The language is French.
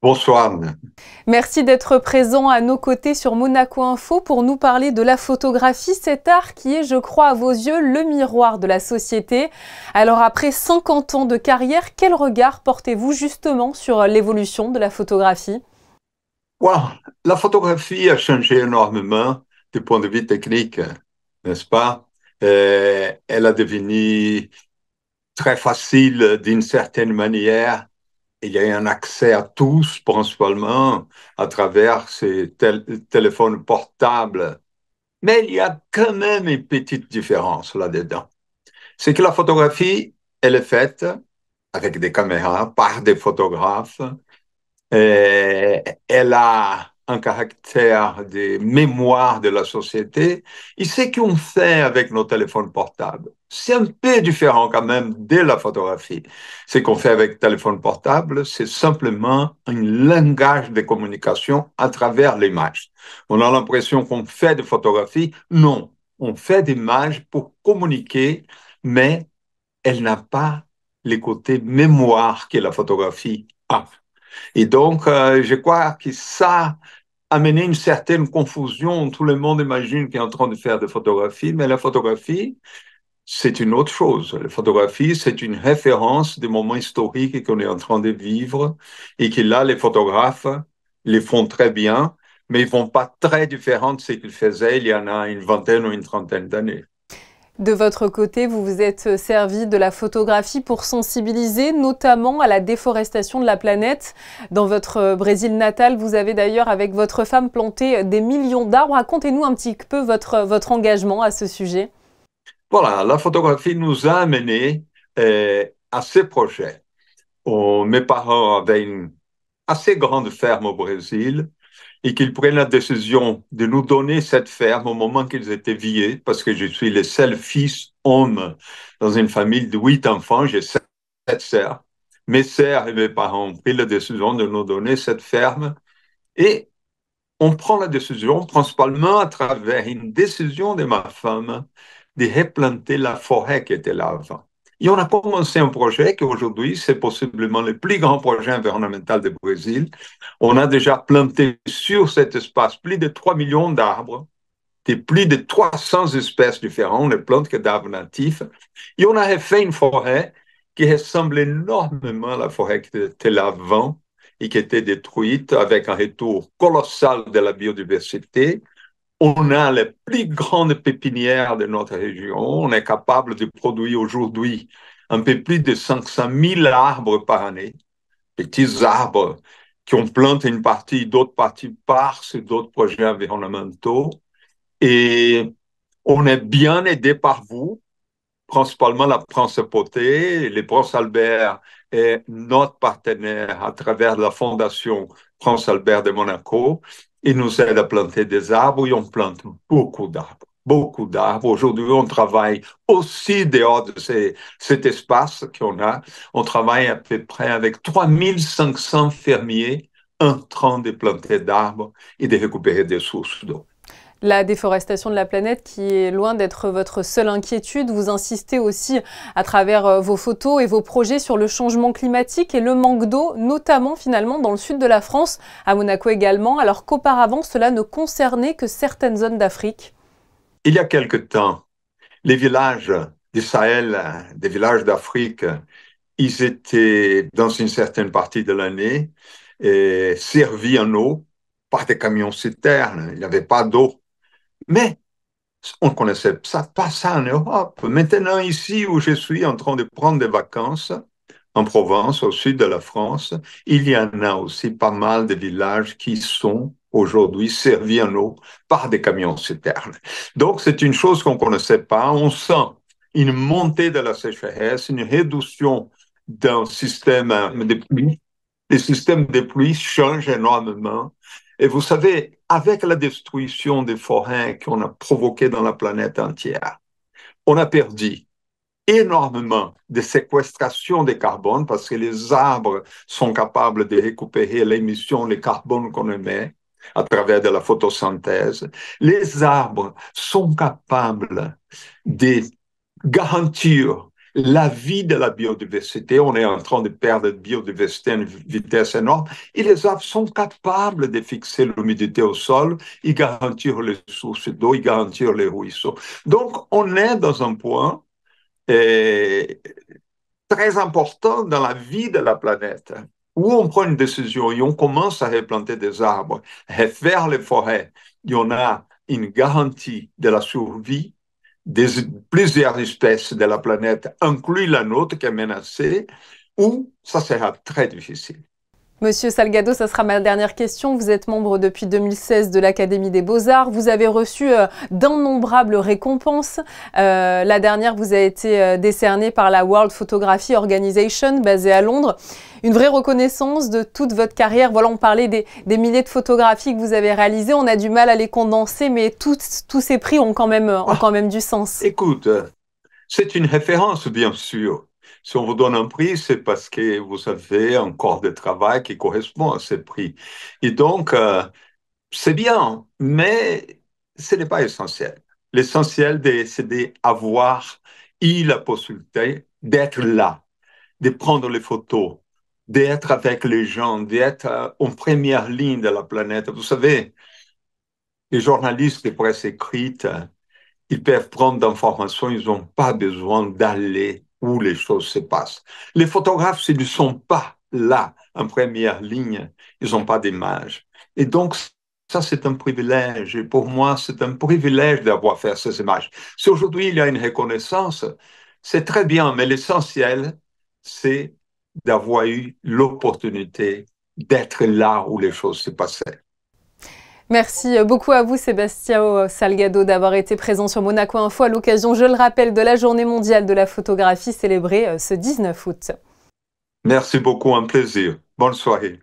Bonsoir. Merci d'être présent à nos côtés sur Monaco Info pour nous parler de la photographie, cet art qui est, je crois, à vos yeux, le miroir de la société. Alors après 50 ans de carrière, quel regard portez-vous justement sur l'évolution de la photographie? Wow, la photographie a changé énormément du point de vue technique, n'est-ce pas? Elle a devenu très facile d'une certaine manière. Il y a un accès à tous, principalement à travers ces téléphones portables. Mais il y a quand même une petite différence là-dedans. C'est que la photographie, elle est faite avec des caméras, par des photographes. Elle a un caractère de mémoire de la société. Et ce qu'on fait avec nos téléphones portables, c'est un peu différent quand même de la photographie. Ce qu'on fait avec téléphone portable, c'est simplement un langage de communication à travers l'image. On a l'impression qu'on fait de photographie. Non, on fait des images pour communiquer, mais elle n'a pas les côtés mémoire que la photographie a. Et donc, je crois que ça a amené une certaine confusion. Tout le monde imagine qu'il est en train de faire des photographies, mais la photographie, c'est une autre chose. La photographie, c'est une référence des moments historiques qu'on est en train de vivre et que là, les photographes les font très bien, mais ils ne font pas très différents de ce qu'ils faisaient il y en a une vingtaine ou une trentaine d'années. De votre côté, vous vous êtes servi de la photographie pour sensibiliser notamment à la déforestation de la planète. Dans votre Brésil natal, vous avez d'ailleurs avec votre femme planté des millions d'arbres. Racontez-nous un petit peu votre engagement à ce sujet. Voilà, la photographie nous a amenés à ces projets. Mes parents avaient une assez grande ferme au Brésil et qu'ils prennent la décision de nous donner cette ferme au moment qu'ils étaient vieux, parce que je suis le seul fils homme dans une famille de 8 enfants, j'ai sept sœurs. Mes sœurs et mes parents ont pris la décision de nous donner cette ferme et on prend la décision principalement à travers une décision de ma femme de replanter la forêt qui était là avant. Et on a commencé un projet qui aujourd'hui, c'est possiblement le plus grand projet environnemental du Brésil. On a déjà planté sur cet espace plus de 3 millions d'arbres, de plus de 300 espèces différentes, les plantes que d'arbres natifs. Et on a fait une forêt qui ressemble énormément à la forêt qui était là avant et qui était détruite avec un retour colossal de la biodiversité. On a les plus grandes pépinières de notre région. On est capable de produire aujourd'hui un peu plus de 500 000 arbres par année, petits arbres qui ont planté une partie, d'autres parties par d'autres projets environnementaux. Et on est bien aidé par vous, principalement la Principauté. Le Prince Albert est notre partenaire à travers la Fondation Prince Albert de Monaco. Il nous aide à planter des arbres et on plante beaucoup d'arbres. Beaucoup d'arbres. Aujourd'hui, on travaille aussi dehors de cet espace qu'on a. On travaille à peu près avec 3500 fermiers en train de planter d'arbres et de récupérer des sources d'eau. La déforestation de la planète qui est loin d'être votre seule inquiétude. Vous insistez aussi à travers vos photos et vos projets sur le changement climatique et le manque d'eau, notamment finalement dans le sud de la France, à Monaco également, alors qu'auparavant cela ne concernait que certaines zones d'Afrique. Il y a quelque temps, les villages du Sahel, des villages d'Afrique, ils étaient dans une certaine partie de l'année servis en eau par des camions citernes. Il n'y avait pas d'eau. Mais on ne connaissait ça, pas ça en Europe. Maintenant, ici où je suis en train de prendre des vacances, en Provence, au sud de la France, il y en a aussi pas mal de villages qui sont aujourd'hui servis en eau par des camions citernes. Donc, c'est une chose qu'on ne connaissait pas. On sent une montée de la sécheresse, une réduction d'un système de pluie. Les systèmes de pluie changent énormément. Et vous savez, avec la destruction des forêts qu'on a provoquée dans la planète entière, on a perdu énormément de séquestration de carbone parce que les arbres sont capables de récupérer l'émission de carbone qu'on émet à travers de la photosynthèse. Les arbres sont capables de garantir la vie de la biodiversité. On est en train de perdre la biodiversité à une vitesse énorme. Et les arbres sont capables de fixer l'humidité au sol, ils garantissent les sources d'eau, ils garantissent les ruisseaux. Donc, on est dans un point très important dans la vie de la planète, où on prend une décision et on commence à replanter des arbres, refaire les forêts. Il y en a une garantie de la survie de plusieurs espèces de la planète, inclus la nôtre qui est menacée, ou ça sera très difficile. Monsieur Salgado, ça sera ma dernière question. Vous êtes membre depuis 2016 de l'Académie des Beaux-Arts. Vous avez reçu d'innombrables récompenses. La dernière vous a été décernée par la World Photography Organization, basée à Londres. Une vraie reconnaissance de toute votre carrière. Voilà, on parlait des milliers de photographies que vous avez réalisées. On a du mal à les condenser, mais tous ces prix ont quand même du sens. Écoute, c'est une référence, bien sûr. Si on vous donne un prix, c'est parce que vous avez un corps de travail qui correspond à ce prix. Et donc, c'est bien, mais ce n'est pas essentiel. L'essentiel, c'est d'avoir eu la possibilité d'être là, de prendre les photos, d'être avec les gens, d'être en première ligne de la planète. Vous savez, les journalistes de presse écrite, ils peuvent prendre d'informations, ils n'ont pas besoin d'aller où les choses se passent. Les photographes, s'ils ne sont pas là, en première ligne, ils n'ont pas d'image. Et donc, ça, c'est un privilège. Et pour moi, c'est un privilège d'avoir fait ces images. Si aujourd'hui, il y a une reconnaissance, c'est très bien, mais l'essentiel, c'est d'avoir eu l'opportunité d'être là où les choses se passaient. Merci beaucoup à vous, Sebastião Salgado, d'avoir été présent sur Monaco Info à l'occasion, je le rappelle, de la Journée mondiale de la photographie célébrée ce 19 août. Merci beaucoup, un plaisir. Bonne soirée.